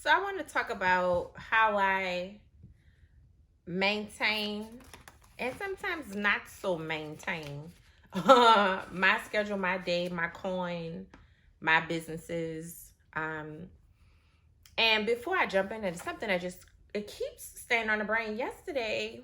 So I want to talk about how I maintain and sometimes not so maintain my schedule, my day, my coin, my businesses. And before I jump in, it's something that just it keeps staying on the brain. Yesterday,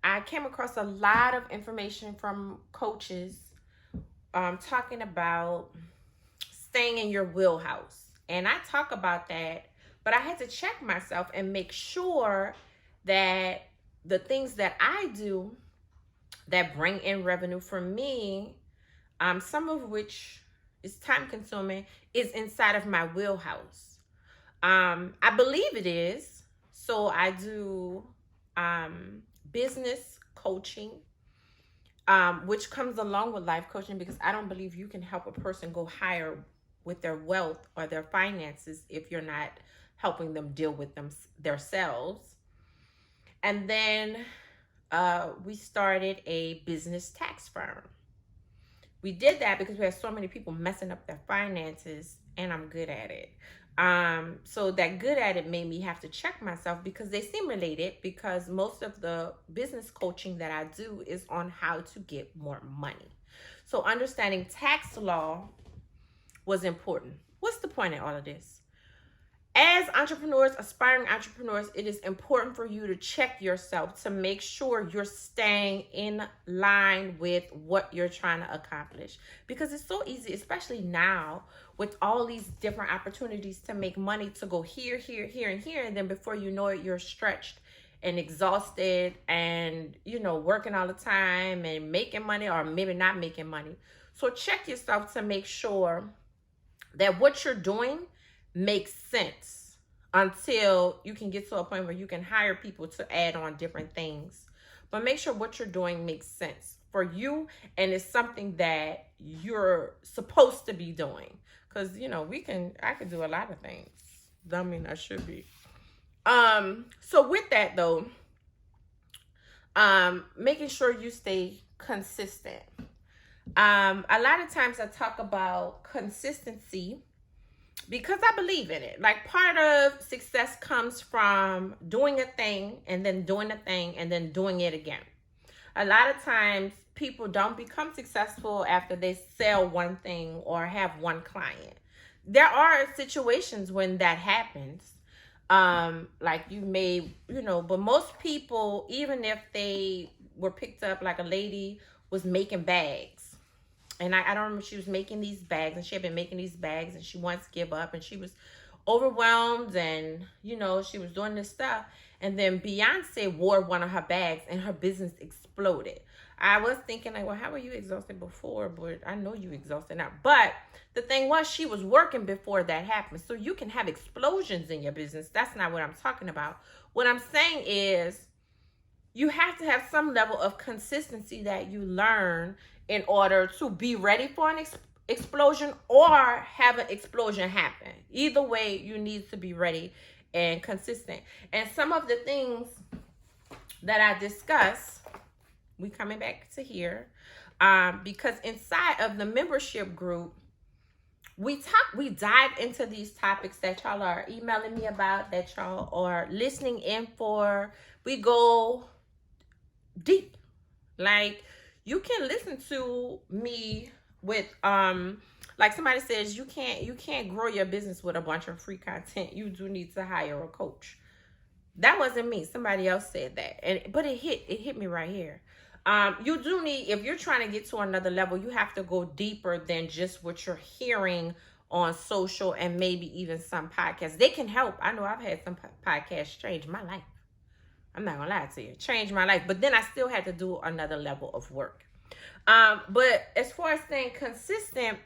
I came across a lot of information from coaches talking about staying in your wheelhouse. And I talk about that, but I had to check myself and make sure that the things that I do that bring in revenue for me, some of which is time consuming, is inside of my wheelhouse. I believe it is. So I do business coaching, which comes along with life coaching, because I don't believe you can help a person go higher with their wealth or their finances if you're not helping them deal with themselves. And then we started a business tax firm. We did that because we had so many people messing up their finances, and I'm good at it. So that good at it made me have to check myself, because they seem related, because most of the business coaching that I do is on how to get more money. So understanding tax law was important. What's the point in all of this? As entrepreneurs, aspiring entrepreneurs, it is important for you to check yourself to make sure you're staying in line with what you're trying to accomplish. Because it's so easy, especially now with all these different opportunities to make money, to go here, here, here, and here. And then before you know it, you're stretched and exhausted and, working all the time and making money, or maybe not making money. So check yourself to make sure that what you're doing makes sense until you can get to a point where you can hire people to add on different things. But make sure what you're doing makes sense for you and it's something that you're supposed to be doing. Because, I could do a lot of things. I mean, I should be. So with that though, making sure you stay consistent. A lot of times I talk about consistency because I believe in it. Like, part of success comes from doing a thing and then doing a thing and then doing it again. A lot of times people don't become successful after they sell one thing or have one client. There are situations when that happens. Like you may, but most people, even if they were picked up, like a lady was making bags. And I don't remember, she was making these bags, and she had been making these bags, and she wants to give up, and she was overwhelmed, and she was doing this stuff. And then Beyonce wore one of her bags and her business exploded. I was thinking, like, well, how were you exhausted before? But I know you exhausted now. But the thing was, she was working before that happened. So you can have explosions in your business. That's not what I'm talking about. What I'm saying is, you have to have some level of consistency that you learn in order to be ready for an explosion or have an explosion happen. Either way, you need to be ready and consistent. And some of the things that I discuss, we coming back to here, because inside of the membership group, we dive into these topics that y'all are emailing me about, that y'all are listening in for. We go deep. Like, you can listen to me with like somebody says, you can't grow your business with a bunch of free content. You do need to hire a coach. That wasn't me. Somebody else said that. But it hit me right here. You do need, if you're trying to get to another level, you have to go deeper than just what you're hearing on social and maybe even some podcasts. They can help. I know I've had some podcasts change my life. I'm not gonna lie to you, changed my life. But then I still had to do another level of work. But as far as staying consistent,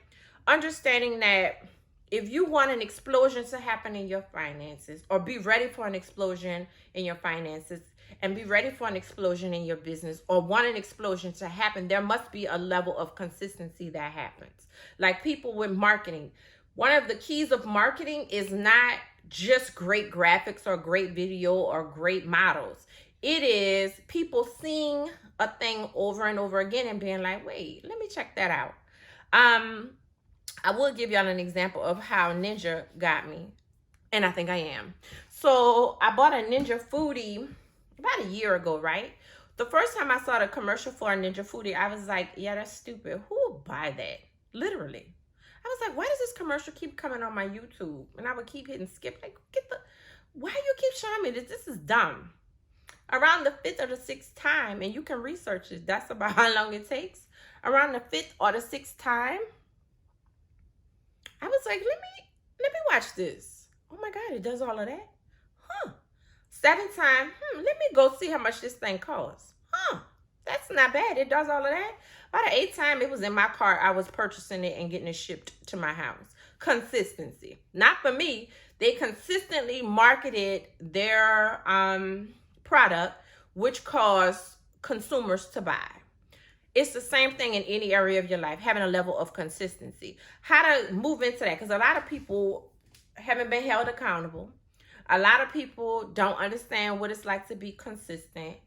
understanding that if you want an explosion to happen in your finances, or be ready for an explosion in your finances, and be ready for an explosion in your business, or want an explosion to happen, there must be a level of consistency that happens. Like people with marketing, one of the keys of marketing is not just great graphics or great video or great models. It is people seeing a thing over and over again and being like, wait, let me check that out. I will give y'all an example of how Ninja got me. And I think I am. So I bought a Ninja Foodie about a year ago, right? The first time I saw the commercial for a Ninja Foodie, I was like, yeah, that's stupid. Who would buy that? Literally. I was like, why does this commercial keep coming on my YouTube? And I would keep hitting skip. Like, why you keep showing me this? This is dumb. Around the fifth or the sixth time, and you can research it, that's about how long it takes. Around the fifth or the sixth time, I was like, let me watch this. Oh my God, it does all of that? Huh. Seventh time, let me go see how much this thing costs. Huh. That's not bad. It does all of that. By the eighth time, it was in my cart. I was purchasing it and getting it shipped to my house. Consistency. Not for me. They consistently marketed their product, which caused consumers to buy. It's the same thing in any area of your life, having a level of consistency. How to move into that, because a lot of people haven't been held accountable. A lot of people don't understand what it's like to be consistent.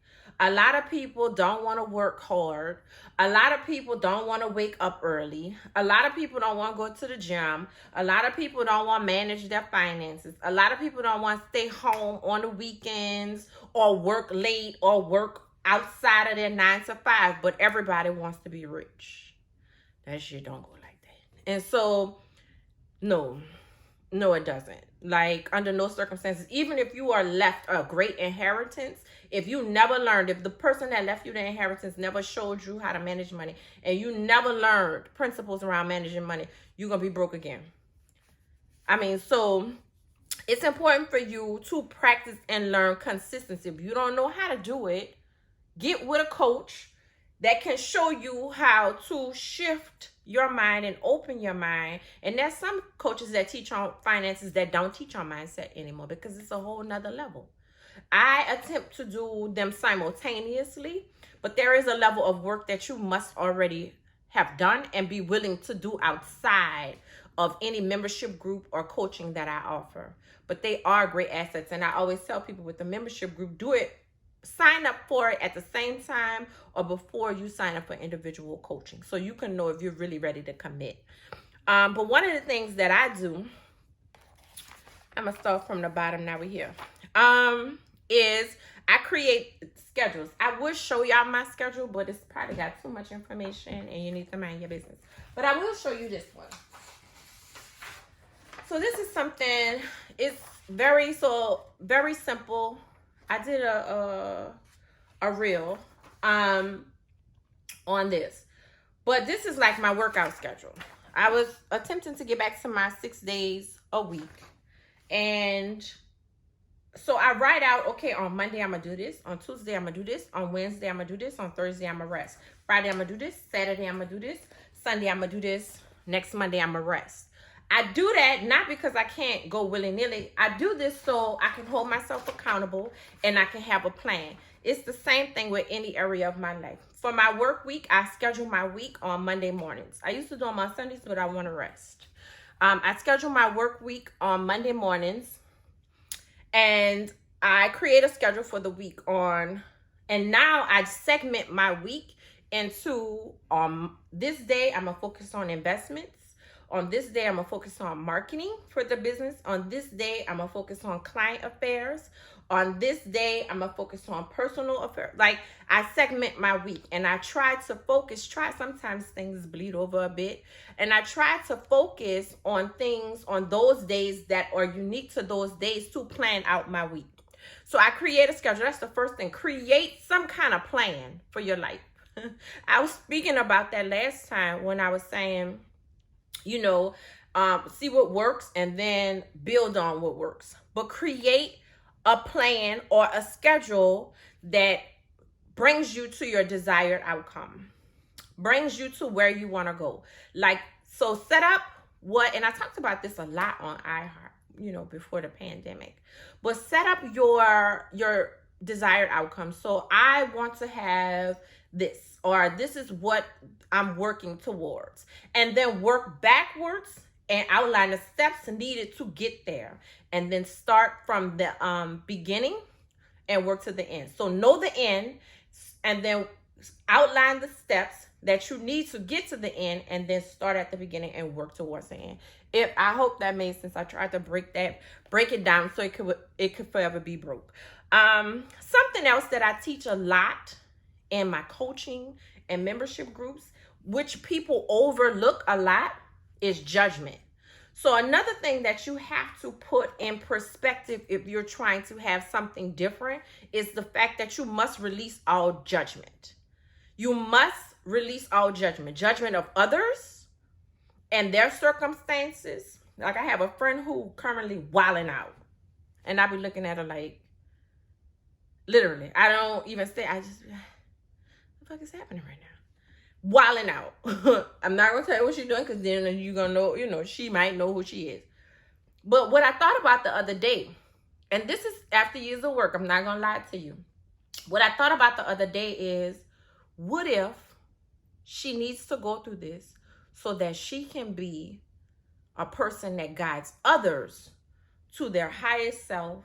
A lot of people don't want to work hard. A lot of people don't want to wake up early. A lot of people don't want to go to the gym. A lot of people don't want to manage their finances. A lot of people don't want to stay home on the weekends or work late or work outside of their 9 to 5, but everybody wants to be rich. That shit don't go like that. And so, no, it doesn't. Like, under no circumstances, even if you are left a great inheritance, if you never learned, if the person that left you the inheritance never showed you how to manage money, and you never learned principles around managing money, you're going to be broke again. I mean, so it's important for you to practice and learn consistency. If you don't know how to do it, get with a coach that can show you how to shift your mind and open your mind. And there's some coaches that teach on finances that don't teach on mindset anymore, because it's a whole nother level. I attempt to do them simultaneously, but there is a level of work that you must already have done and be willing to do outside of any membership group or coaching that I offer. But they are great assets. And I always tell people with the membership group, do it. Sign up for it at the same time or before you sign up for individual coaching, so you can know if you're really ready to commit. But one of the things that I do, I'm gonna start from the bottom. Now we're here. Is I create schedules. I would show y'all my schedule, but it's probably got too much information and you need to mind your business. But I will show you this one. So this is something, it's very simple. I did a reel on this, but this is like my workout schedule. I was attempting to get back to my 6 days a week, and so I write out, okay, on Monday I'm gonna do this, on Tuesday I'm gonna do this, on Wednesday I'm gonna do this, on Thursday I'm gonna rest, Friday I'm gonna do this, Saturday I'm gonna do this, Sunday I'm gonna do this, next Monday I'm gonna rest. I do that not because I can't go willy-nilly. I do this so I can hold myself accountable and I can have a plan. It's the same thing with any area of my life. For my work week, I schedule my week on Monday mornings. I used to do them on Sundays, but I want to rest. I schedule my work week on Monday mornings, and I create a schedule for the week and now I segment my week into this day I'm going to focus on investments. On this day, I'm going to focus on marketing for the business. On this day, I'm going to focus on client affairs. On this day, I'm going to focus on personal affairs. Like, I segment my week, and I try to focus. Sometimes things bleed over a bit. And I try to focus on things on those days that are unique to those days to plan out my week. So I create a schedule. That's the first thing. Create some kind of plan for your life. I was speaking about that last time when I was saying, see what works and then build on what works. But create a plan or a schedule that brings you to your desired outcome, brings you to where you want to go. Like, so set up and I talked about this a lot on iHeart, before the pandemic, but set up your desired outcome. So I want to have this, or this is what I'm working towards, and then work backwards and outline the steps needed to get there, and then start from the beginning and work to the end. So know the end and then outline the steps that you need to get to the end, and then start at the beginning and work towards the end. If I hope that made sense. I tried to break it down so it could forever be broke. Something else that I teach a lot in my coaching and membership groups, which people overlook a lot, is judgment. So another thing that you have to put in perspective if you're trying to have something different is the fact that you must release all judgment. You must release all judgment. Judgment of others and their circumstances. Like, I have a friend who currently wilding out. And I be looking at her like, literally, I don't even say, I just, what the fuck is happening right now? Wilding out. I'm not going to tell you what she's doing, because then you're going to know, she might know who she is. But what I thought about the other day, and this is after years of work, I'm not going to lie to you. What I thought about the other day is, what if she needs to go through this so that she can be a person that guides others to their highest self,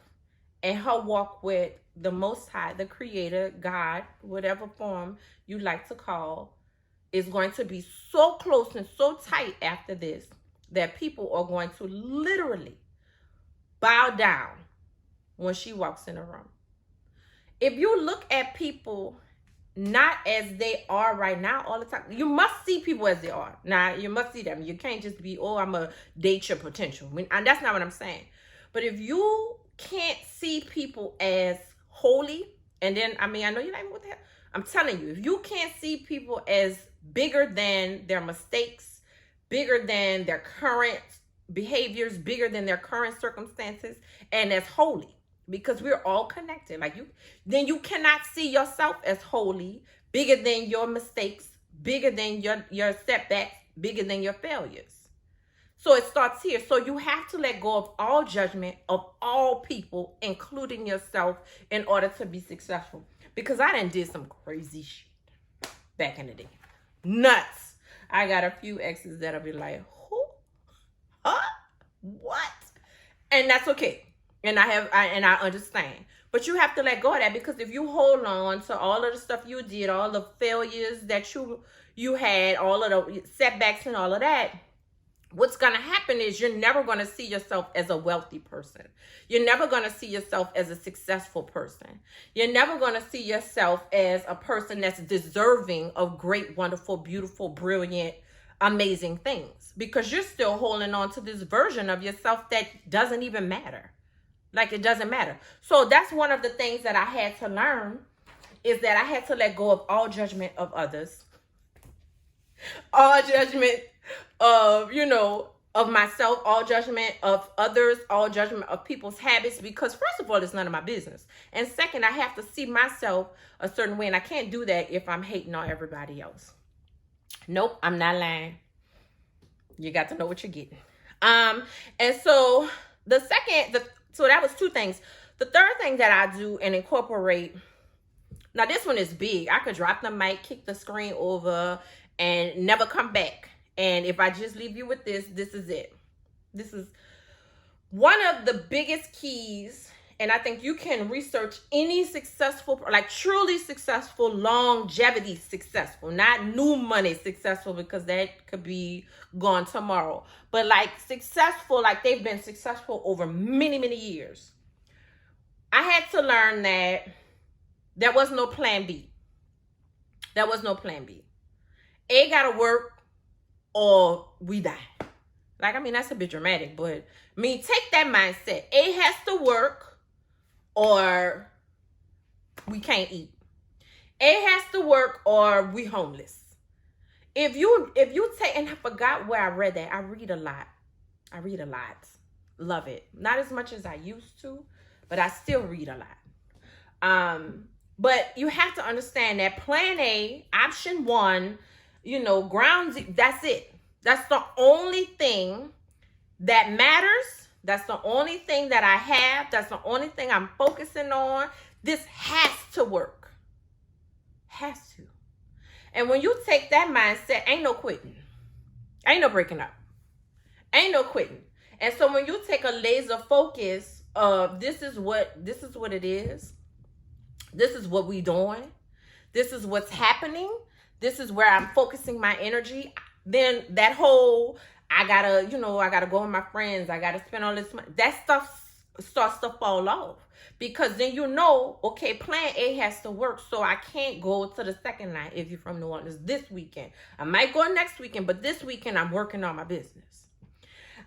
and her walk with the Most High, the Creator, God, whatever form you like to call, is going to be so close and so tight after this that people are going to literally bow down when she walks in a room. If you look at people not as they are right now all the time, you must see people as they are. Now, you must see them. You can't just be, oh, I'm going to date your potential. And that's not what I'm saying. But if you can't see people as holy, and then, I know you're like, what the hell? I'm telling you, if you can't see people as bigger than their mistakes, bigger than their current behaviors, bigger than their current circumstances, and as holy, because we're all connected, then you cannot see yourself as holy, bigger than your mistakes, bigger than your setbacks, bigger than your failures. So it starts here. So you have to let go of all judgment of all people, including yourself, in order to be successful. Because I done did some crazy shit back in the day. Nuts. I got a few exes that'll be like, who? Huh? What? And that's okay. And I understand. But you have to let go of that, because if you hold on to all of the stuff you did, all the failures that you had, all of the setbacks and all of that, what's going to happen is you're never going to see yourself as a wealthy person. You're never going to see yourself as a successful person. You're never going to see yourself as a person that's deserving of great, wonderful, beautiful, brilliant, amazing things, because you're still holding on to this version of yourself that doesn't even matter. Like, it doesn't matter. So that's one of the things that I had to learn, is that I had to let go of all judgment of others, all judgment of, of myself, all judgment of others, all judgment of people's habits, because first of all, it's none of my business. And second, I have to see myself a certain way, and I can't do that if I'm hating on everybody else. Nope, I'm not lying. You got to know what you're getting. And so so that was two things. The third thing that I do and incorporate, now this one is big. I could drop the mic, kick the screen over, and never come back. And if I just leave you with this is it. This is one of the biggest keys. And I think you can research any successful, like truly successful, longevity successful, not new money successful, because that could be gone tomorrow. But like successful, like they've been successful over many, many years. I had to learn that there was no plan B. There was no plan B. A gotta work or we die. Like, that's a bit dramatic, but take that mindset. A has to work or we can't eat. A has to work or we homeless. If you take, and I forgot where I read that. I read a lot. Love it. Not as much as I used to, but I still read a lot. But you have to understand that plan A, option one, ground zero, that's it. That's the only thing that matters. That's the only thing that I have. That's the only thing I'm focusing on. This has to work. Has to. And when you take that mindset, ain't no quitting. Ain't no breaking up. Ain't no quitting. And so when you take a laser focus of this is what it is. This is what we doing. This is what's happening. This is where I'm focusing my energy. Then that whole, I gotta go with my friends. I gotta spend all this money. That stuff starts to fall off. Because then okay, plan A has to work, so I can't go to the second line if you're from New Orleans this weekend. I might go next weekend, but this weekend I'm working on my business.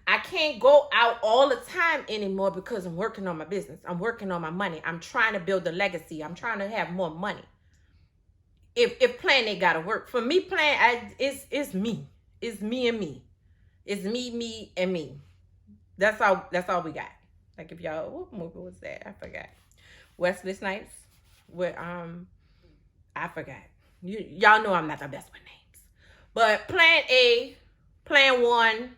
I can't go out all the time anymore because I'm working on my business. I'm working on my money. I'm trying to build a legacy. I'm trying to have more money. If plan A gotta work. For me, it's me. It's me and me. It's me, and me. That's all we got. Like if y'all, what movie was that? I forgot. Wesley Snipes with I forgot. Y'all know I'm not the best with names. But plan A, plan one,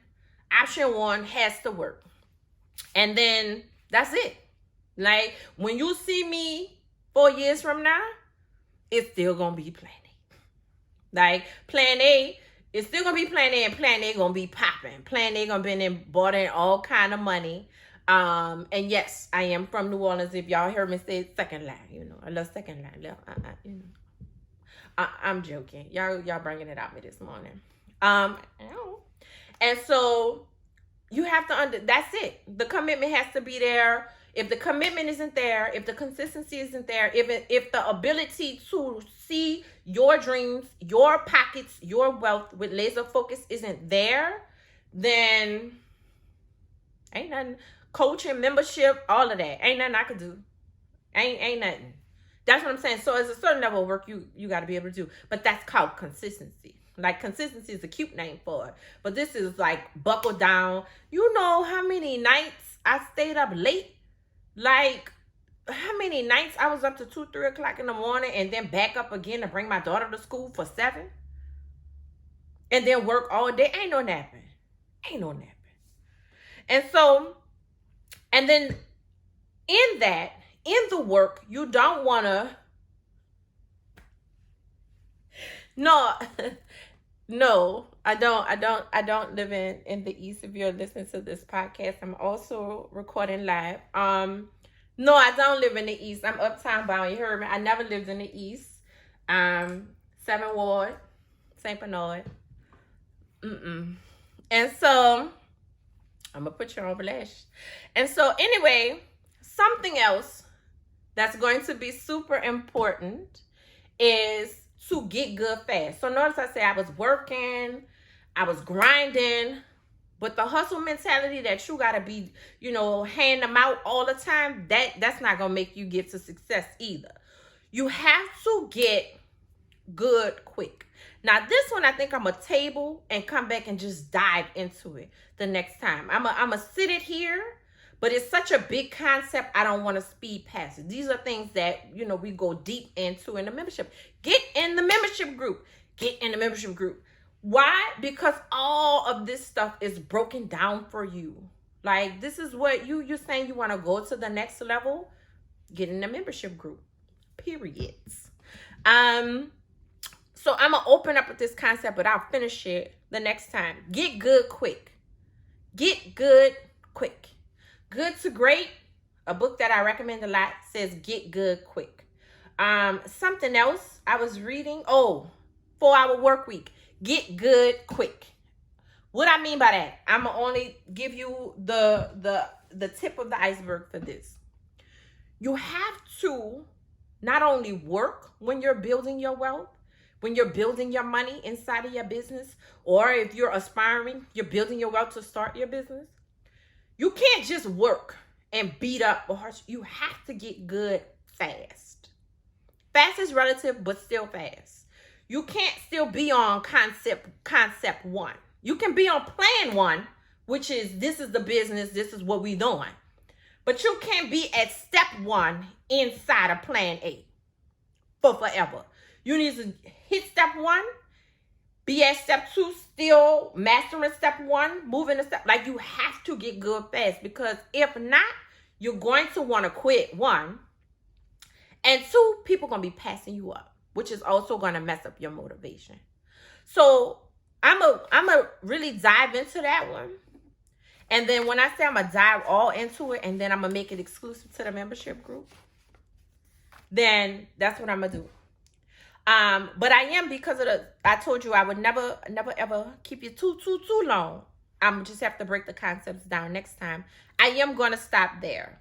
option one has to work. And then that's it. Like when you see me 4 years from now, it's still gonna be plan A. Like plan A, it's still gonna be plan A, and plan A gonna be popping. Plan A gonna be bought in all kind of money. And yes, I am from New Orleans. If y'all heard me say second line, I love second line. I'm joking. Y'all bringing it out me this morning. And so you have to that's it. The commitment has to be there. If the commitment isn't there, if the consistency isn't there, if the ability to see your dreams, your pockets, your wealth with laser focus isn't there, then ain't nothing. Coaching, membership, all of that. Ain't nothing I could do. Ain't nothing. That's what I'm saying. So it's a certain level of work you got to be able to do. But that's called consistency. Like consistency is a cute name for it. But this is like buckle down. You know how many nights I stayed up late? Like how many nights I was up to 2, 3 o'clock in the morning and then back up again to bring my daughter to school for 7? And then work all day. Ain't no napping. And so, and then in the work, you don't want to, no, I don't live in the East. If you're listening to this podcast, I'm also recording live. No, I don't live in the East. I'm uptown bound. You heard me. I never lived in the East. 7th Ward, St. Bernard. And so, I'm going to put you on blast. And so anyway, something else that's going to be super important is to get good fast. So notice I say I was working, I was grinding, but the hustle mentality that you got to be, hand them out all the time, that's not going to make you get to success either. You have to get good quick. Now this one, I think I'm going to table and come back and just dive into it the next time. I'm going to sit it here, but it's such a big concept, I don't want to speed past it. These are things that, we go deep into in the membership. Get in the membership group. Why? Because all of this stuff is broken down for you. Like, this is what you're saying you want to go to the next level. Get in the membership group. Periods. So I'm going to open up with this concept, but I'll finish it the next time. Get good quick. Get good quick. Good to Great, a book that I recommend a lot, says get good quick. Something else I was reading, 4-hour work week. Get good quick. What I mean by that, I'm going to only give you the tip of the iceberg for this. You have to not only work when you're building your wealth, when you're building your money inside of your business, or if you're aspiring, you're building your wealth to start your business. You can't just work and beat up or harsh. You have to get good fast. Fast is relative, but still fast. You can't still be on concept 1. You can be on plan 1, which is this is the business, this is what we doing. But you can't be at step 1 inside of plan A for forever. You need to hit step 1, be at step 2, still mastering step 1, moving to step. Like, you have to get good fast, because if not, you're going to want to quit, 1. And 2, people are going to be passing you up, which is also going to mess up your motivation. So I'm a really dive into that one. And then when I say I'm going to dive all into it, and then I'm going to make it exclusive to the membership group, then that's what I'm going to do. But I am, because of I told you I would never ever keep you too long. I'm just have to break the concepts down next time. I am going to stop there.